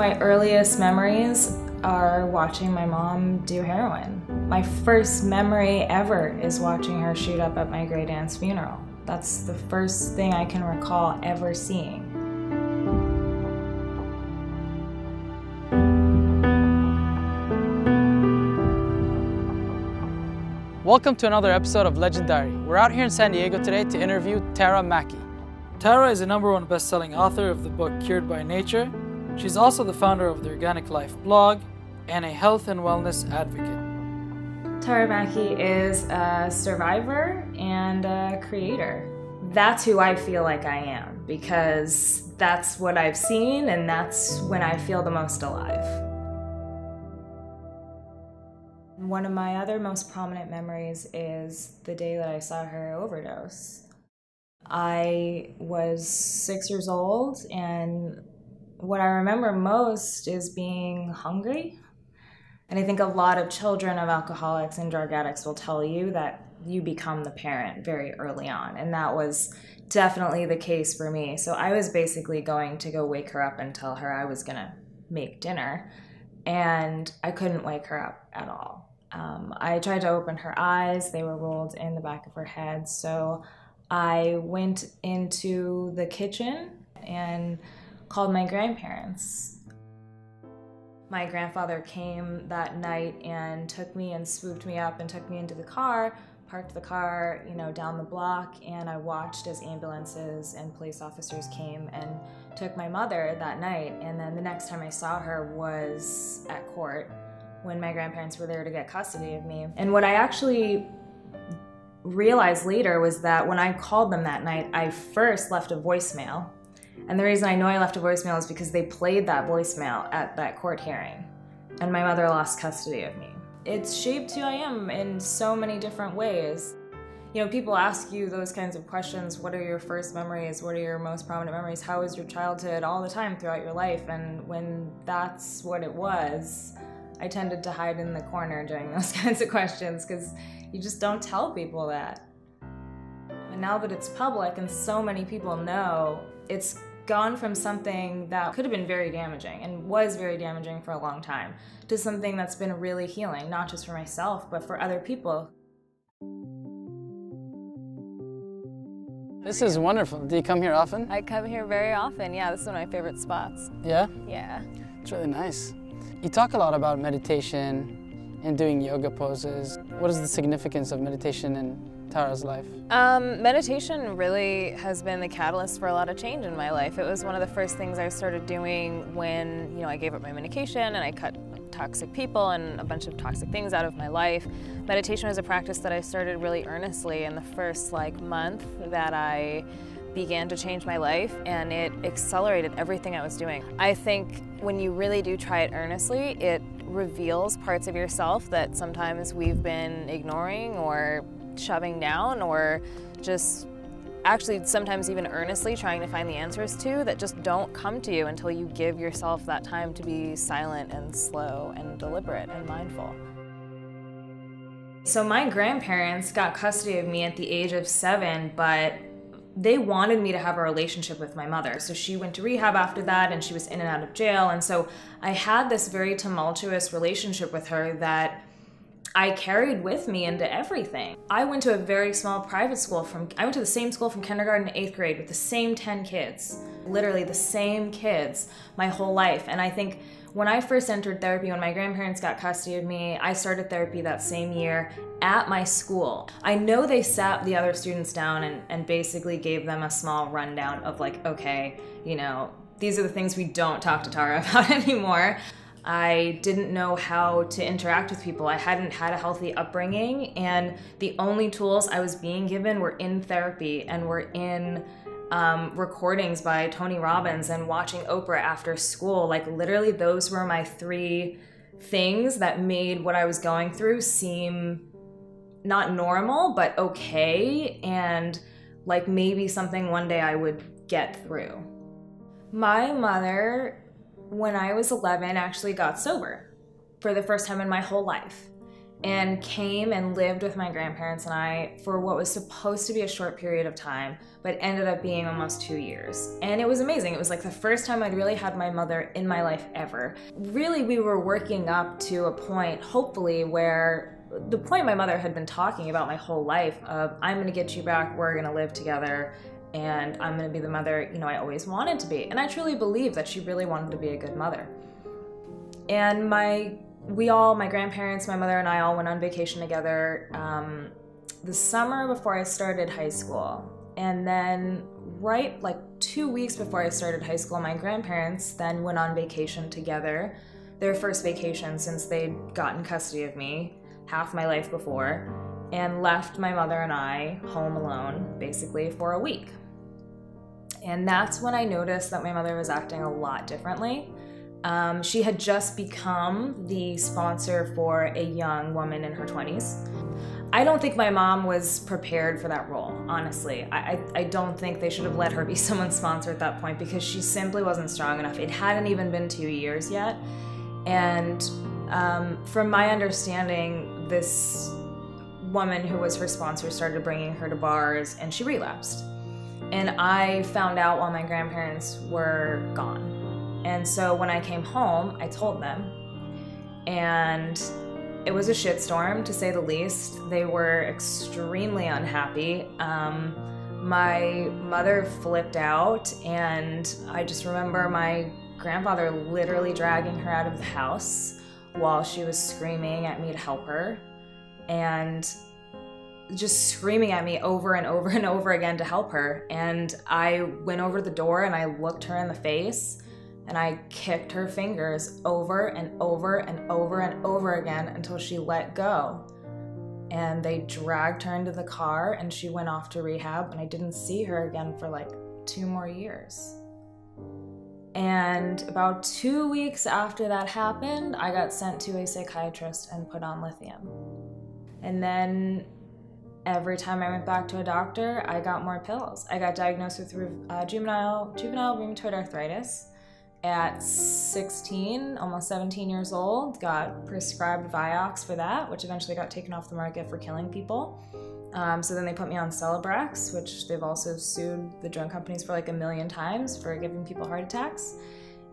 My earliest memories are watching my mom do heroin. My first memory ever is watching her shoot up at my great aunt's funeral. That's the first thing I can recall ever seeing. Welcome to another episode of Legendary. We're out here in San Diego today to interview Mackey. Tara is a #1 best-selling author of the book Cured by Nature. She's also the founder of the Organic Life blog and a health and wellness advocate. Mackey is a survivor and a creator. That's who I feel like I am, because that's what I've seen and that's when I feel the most alive. One of my other most prominent memories is the day that I saw her overdose. I was 6 years old, and what I remember most is being hungry. And I think a lot of children of alcoholics and drug addicts will tell you that you become the parent very early on, and that was definitely the case for me. So I was basically going to go wake her up and tell her I was gonna make dinner, and I couldn't wake her up at all. I tried to open her eyes, they were rolled in the back of her head, so I went into the kitchen and called my grandparents. My grandfather came that night and took me and swooped me up and took me into the car, parked the car, down the block, and I watched as ambulances and police officers came and took my mother that night. And then the next time I saw her was at court when my grandparents were there to get custody of me. And what I actually realized later was that when I called them that night, I first left a voicemail. And the reason I know I left a voicemail is because they played that voicemail at that court hearing, and my mother lost custody of me. It's shaped who I am in so many different ways. People ask you those kinds of questions. What are your first memories? What are your most prominent memories? How was your childhood? All the time throughout your life. And when that's what it was, I tended to hide in the corner during those kinds of questions because you just don't tell people that. And now that it's public and so many people know, it's gone from something that could have been very damaging and was very damaging for a long time to something that's been really healing, not just for myself, but for other people. This is wonderful. Do you come here often? I come here very often, yeah. This is one of my favorite spots. Yeah? Yeah. It's really nice. You talk a lot about meditation and doing yoga poses. What is the significance of meditation in Tara's life? Meditation really has been the catalyst for a lot of change in my life. It was one of the first things I started doing when, I gave up my medication and I cut toxic people and a bunch of toxic things out of my life. Meditation was a practice that I started really earnestly in the first month that I began to change my life, and it accelerated everything I was doing. I think when you really do try it earnestly, it reveals parts of yourself that sometimes we've been ignoring or shoving down, or just actually sometimes even earnestly trying to find the answers to, that just don't come to you until you give yourself that time to be silent and slow and deliberate and mindful. So my grandparents got custody of me at the age of 7, but they wanted me to have a relationship with my mother. So she went to rehab after that, and she was in and out of jail. And so I had this very tumultuous relationship with her that I carried with me into everything. I went to a very small private school. I went to the same school from kindergarten to 8th grade with the same 10 kids, literally the same kids my whole life. And I think when I first entered therapy, when my grandparents got custody of me, I started therapy that same year at my school. I know they sat the other students down and basically gave them a small rundown of okay, these are the things we don't talk to Tara about anymore. I didn't know how to interact with people. I hadn't had a healthy upbringing, and the only tools I was being given were in therapy and were in recordings by Tony Robbins and watching Oprah after school. Literally those were my 3 things that made what I was going through seem not normal, but okay, and maybe something one day I would get through. My mother, when I was 11, actually got sober for the first time in my whole life. and came and lived with my grandparents and I for what was supposed to be a short period of time, but ended up being almost 2 years. And it was amazing. It was like the first time I'd really had my mother in my life ever. Really, we were working up to a point, hopefully, where the point my mother had been talking about my whole life of, I'm gonna get you back, we're gonna live together, and I'm gonna be the mother, you know, I always wanted to be. And I truly believe that she really wanted to be a good mother. And my grandparents, my mother and I all went on vacation together the summer before I started high school. And then right like 2 weeks before I started high school, my grandparents then went on vacation together, their first vacation since they'd gotten custody of me half my life before, and left my mother and I home alone basically for a week. And that's when I noticed that my mother was acting a lot differently. She had just become the sponsor for a young woman in her 20s. I don't think my mom was prepared for that role, honestly. I don't think they should have let her be someone's sponsor at that point because she simply wasn't strong enough. It hadn't even been 2 years yet. And from my understanding, this woman who was her sponsor started bringing her to bars and she relapsed. And I found out while my grandparents were gone. And so when I came home, I told them. And it was a shitstorm, to say the least. They were extremely unhappy. My mother flipped out, and I just remember my grandfather literally dragging her out of the house while she was screaming at me to help her. And just screaming at me over and over and over again to help her. And I went over to the door and I looked her in the face and I kicked her fingers over and over and over and over again until she let go. And they dragged her into the car and she went off to rehab, and I didn't see her again for like 2 more years. And about 2 weeks after that happened, I got sent to a psychiatrist and put on lithium. And then every time I went back to a doctor, I got more pills. I got diagnosed with juvenile rheumatoid arthritis at 16, almost 17 years old, got prescribed Vioxx for that, which eventually got taken off the market for killing people. So then they put me on Celebrex, which they've also sued the drug companies for like 1 million times for giving people heart attacks.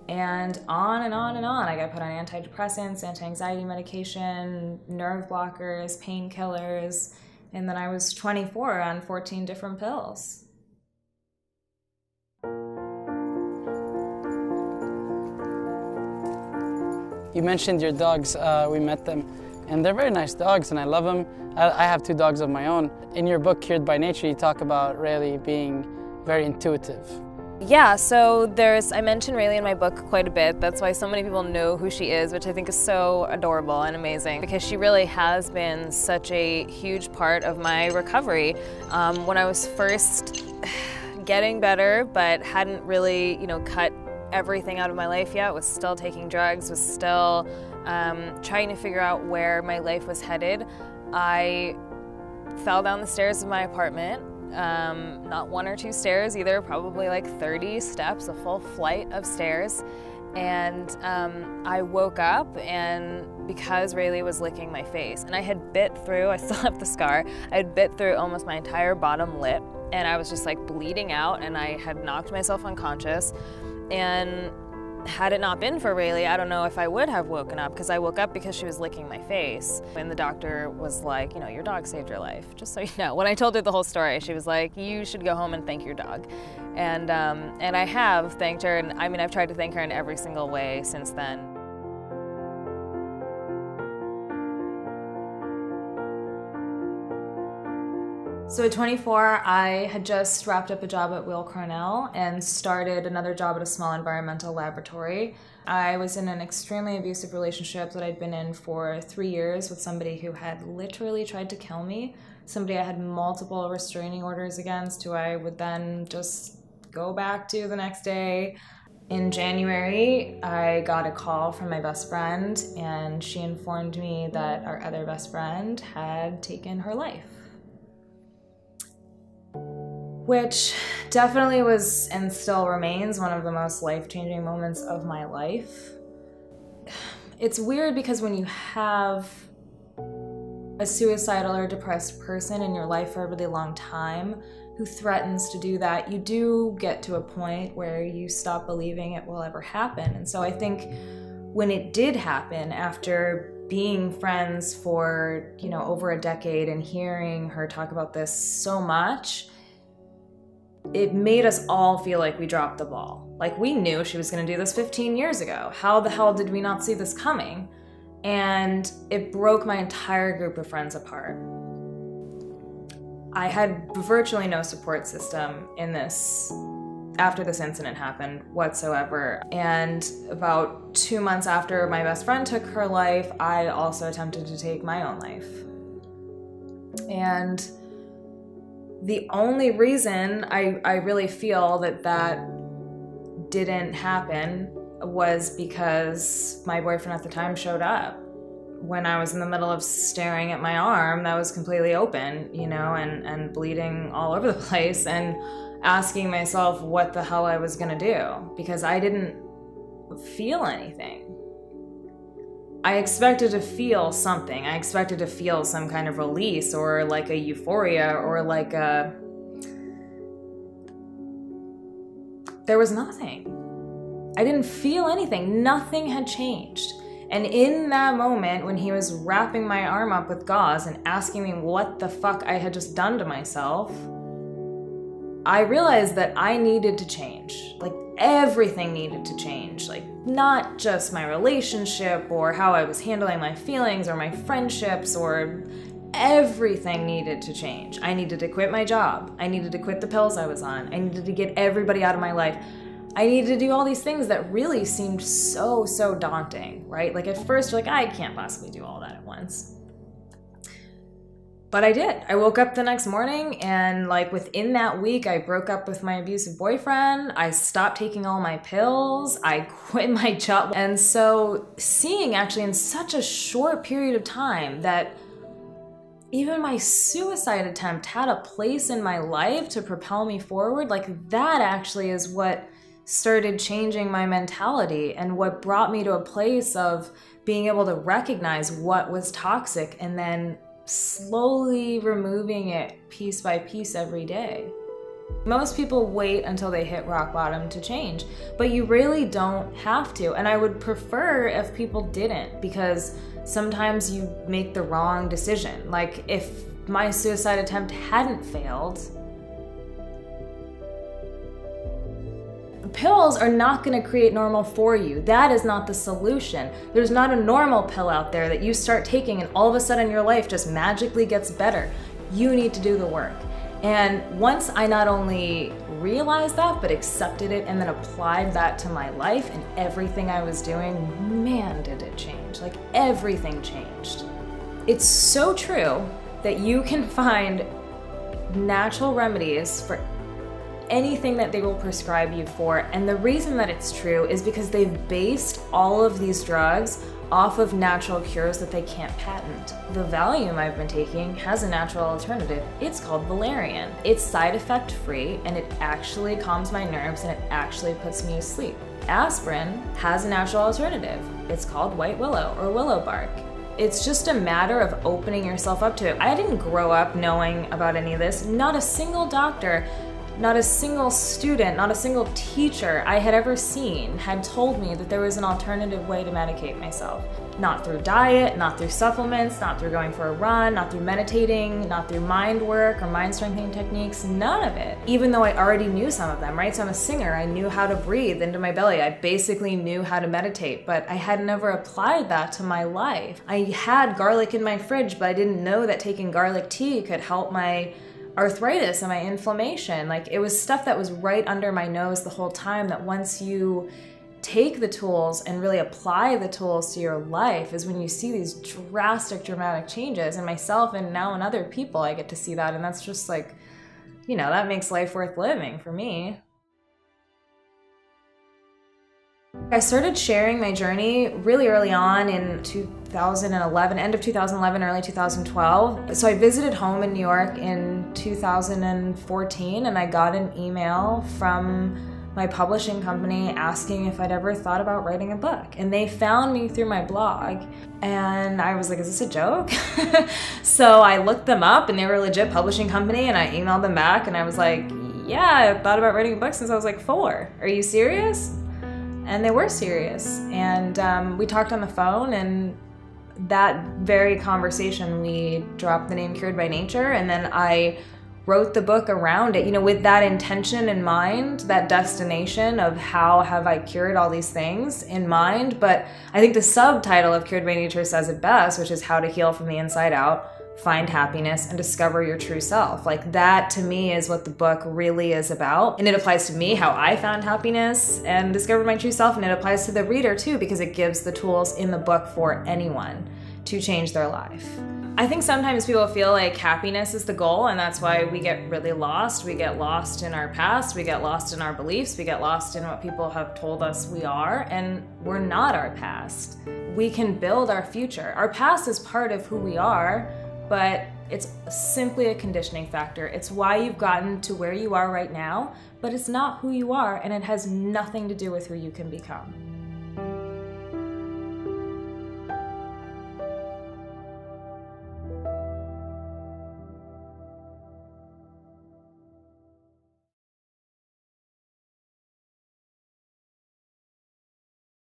And on and on and on. I got put on antidepressants, anti-anxiety medication, nerve blockers, painkillers, and then I was 24 on 14 different pills. You mentioned your dogs, we met them, and they're very nice dogs and I love them. I have 2 dogs of my own. In your book, Cured by Nature, you talk about Rayleigh being very intuitive. Yeah, so I mention Rayleigh in my book quite a bit. That's why so many people know who she is, which I think is so adorable and amazing, because she really has been such a huge part of my recovery. When I was first getting better, but hadn't really, cut everything out of my life yet, was still taking drugs, was still trying to figure out where my life was headed, I fell down the stairs of my apartment. Not 1 or 2 stairs either, probably like 30 steps, a full flight of stairs. And I woke up, and because Rayleigh was licking my face, and I had bit through, I still have the scar, I had bit through almost my entire bottom lip, and I was just like bleeding out, and I had knocked myself unconscious. And had it not been for Rayleigh, I don't know if I would have woken up, because I woke up because she was licking my face. And the doctor was like, your dog saved your life, just so you know. When I told her the whole story, she was like, you should go home and thank your dog. And I have thanked her, and I mean, I've tried to thank her in every single way since then. So at 24, I had just wrapped up a job at Weill Cornell and started another job at a small environmental laboratory. I was in an extremely abusive relationship that I'd been in for 3 years with somebody who had literally tried to kill me, somebody I had multiple restraining orders against, who I would then just go back to the next day. In January, I got a call from my best friend, and she informed me that our other best friend had taken her life. Which definitely was, and still remains, one of the most life-changing moments of my life. It's weird because when you have a suicidal or depressed person in your life for a really long time who threatens to do that, you do get to a point where you stop believing it will ever happen. And so I think when it did happen, after being friends for, over a decade and hearing her talk about this so much, it made us all feel like we dropped the ball. Like, we knew she was going to do this 15 years ago. How the hell did we not see this coming? And it broke my entire group of friends apart. I had virtually no support system in this after this incident happened whatsoever. And about 2 months after my best friend took her life, I also attempted to take my own life. And the only reason I really feel that didn't happen was because my boyfriend at the time showed up when I was in the middle of staring at my arm that was completely open, and bleeding all over the place, and asking myself what the hell I was gonna do, because I didn't feel anything. I expected to feel something. I expected to feel some kind of release, or like a euphoria, or like a... There was nothing. I didn't feel anything. Nothing had changed. And in that moment, when he was wrapping my arm up with gauze and asking me what the fuck I had just done to myself, I realized that I needed to change. Like, everything needed to change. Like, not just my relationship or how I was handling my feelings or my friendships, or everything needed to change. I needed to quit my job. I needed to quit the pills I was on. I needed to get everybody out of my life. I needed to do all these things that really seemed so daunting, right? Like, at first you're like, I can't possibly do all that at once. But I did. I woke up the next morning, and like within that week, I broke up with my abusive boyfriend. I stopped taking all my pills. I quit my job. And so seeing actually in such a short period of time that even my suicide attempt had a place in my life to propel me forward, like that actually is what started changing my mentality and what brought me to a place of being able to recognize what was toxic and then slowly removing it piece by piece every day. Most people wait until they hit rock bottom to change, but you really don't have to. And I would prefer if people didn't, because sometimes you make the wrong decision. Like, if my suicide attempt hadn't failed, pills are not going to create normal for you. That is not the solution. There's not a normal pill out there that you start taking and all of a sudden your life just magically gets better. You need to do the work. And once I not only realized that, but accepted it and then applied that to my life and everything I was doing, man, did it change. Like, everything changed. It's so true that you can find natural remedies for anything that they will prescribe you for. And the reason that it's true is because they've based all of these drugs off of natural cures that they can't patent. The Valium I've been taking has a natural alternative. It's called valerian. It's side effect free, and it actually calms my nerves and it actually puts me to sleep. Aspirin has a natural alternative. It's called white willow or willow bark. It's just a matter of opening yourself up to it. I didn't grow up knowing about any of this. Not a single doctor, not a single student, not a single teacher I had ever seen had told me that there was an alternative way to medicate myself. Not through diet, not through supplements, not through going for a run, not through meditating, not through mind work or mind strengthening techniques, none of it. Even though I already knew some of them, right? So I'm a singer, I knew how to breathe into my belly. I basically knew how to meditate, but I had never applied that to my life. I had garlic in my fridge, but I didn't know that taking garlic tea could help my arthritis and my inflammation. Like, it was stuff that was right under my nose the whole time, that once you take the tools and really apply the tools to your life is when you see these dramatic changes. And myself and now in other people, I get to see that. And that's just like, you know, that makes life worth living for me. I started sharing my journey really early on in 2011, end of 2011, early 2012. So I visited home in New York in 2014, and I got an email from my publishing company asking if I'd ever thought about writing a book. And they found me through my blog. And I was like, is this a joke? So I looked them up, and they were a legit publishing company, and I emailed them back, and I was like, yeah, I thought about writing a book since I was like 4. Are you serious? And they were serious. And we talked on the phone, and that very conversation, we dropped the name Cured by Nature, and then I wrote the book around it, you know, with that intention in mind, that destination of how have I cured all these things in mind. But I think the subtitle of Cured by Nature says it best, which is how to heal from the inside out, find happiness, and discover your true self. Like, that to me is what the book really is about. And it applies to me, how I found happiness and discovered my true self, and it applies to the reader too, because it gives the tools in the book for anyone to change their life. I think sometimes people feel like happiness is the goal, and that's why we get really lost. We get lost in our past, we get lost in our beliefs, we get lost in what people have told us we are, and we're not our past. We can build our future. Our past is part of who we are, but it's simply a conditioning factor. It's why you've gotten to where you are right now, but it's not who you are, and it has nothing to do with who you can become.